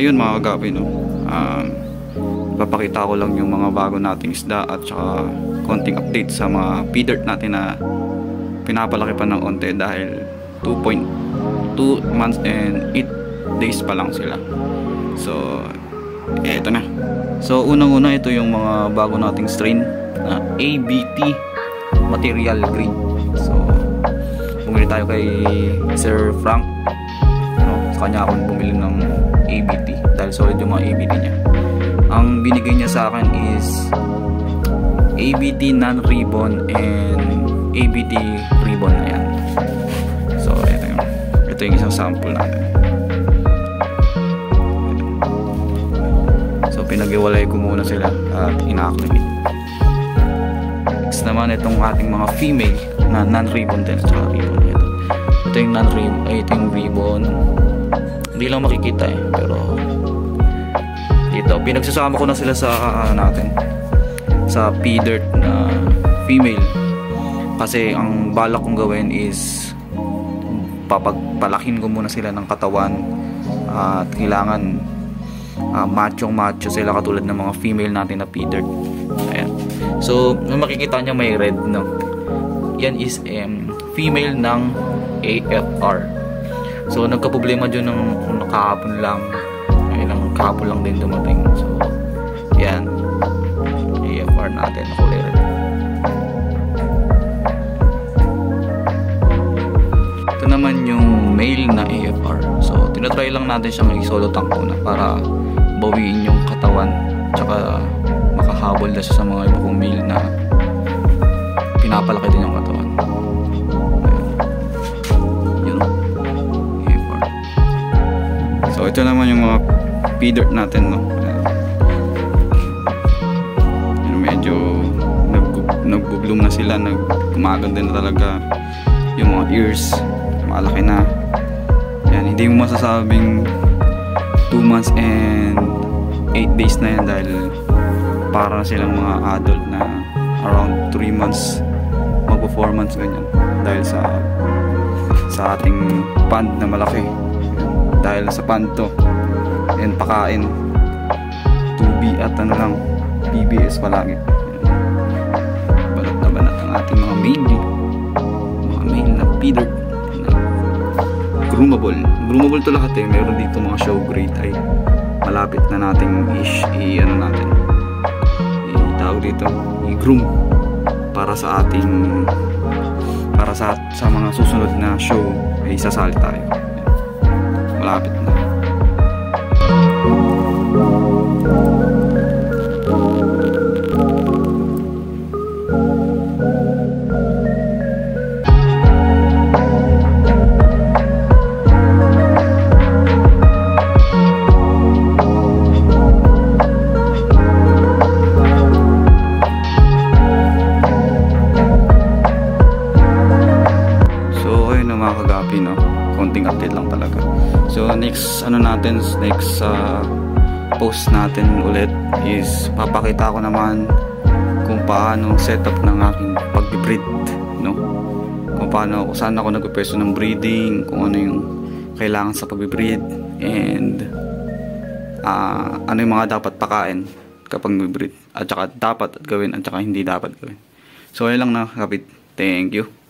ayun mga kagapi, no, papakita ko lang yung mga bago nating isda at saka konting update sa mga feeder natin na pinapalaki pa ng onte dahil 2.2 months and 8 days pa lang sila. So eto na. So unang-una, ito yung mga bago nating strain na ABT material green. So bumili tayo kay Sir Frank, no? Sa kanya ako bumili ng ABT dahil solid yung mga ABT niya. Ang binigay niya sa akin is ABT non-ribbon and ABT ribbon na yan. So ito yung isang sample natin. So pinag-iwalay ko muna sila at ina-acclimate. Next naman, itong ating mga female na non-ribbon din at saka ribbon. Ito yung non-ribbon, ito yung ribbon. Hindi lang makikita pero dito pinagsasama ko na sila sa natin sa feeder na female, kasi ang balak kong gawin is papagpalakin ko muna sila ng katawan at kailangan macho sila katulad ng mga female natin na feeder. Ayan. So makikita nyo may red, no? Yan is female ng AFR. So nagka-problema dyan ng kahapon lang. Kahapon lang din dumating. So yan, AFR natin na kulay red. Ito naman yung male na AFR. So tinatry lang natin siyang i-solo tank muna para bawiin yung katawan, tsaka makahabol na siya sa mga iba kong male na pinapalaki din yung katawan. Yun, AFR. So ito naman yung mga feeder natin, no? Medyo nag-bloom na sila, gumaganda na talaga yung mga ears, malaki na. Yan, hindi mo masasabing 2 months and 8 days na yan dahil para silang mga adult na around 3 months magpo 4 months ganyan, dahil sa ating pond na malaki. Dahil sa pond to and pakain, tubi at ano lang, PBS palagi. Balat na banat ang ating mga male na feeder na groomable to lahat meron dito mga show grade ay malapit na nating itawag dito, i-groom para sa ating sa mga susunod na show ay sasali tayo. Malapit na. Konting update lang talaga. So next post natin ulit is papakita ko naman kung paano setup ng aking pag-breed, no? Kung saan ako nagpe-pwesto ng breeding, kung ano yung kailangan sa pag-breed, and ano yung mga dapat pakain kapag mag-breed, at saka dapat gawin at saka hindi dapat gawin. So ayun lang na kapit. Thank you.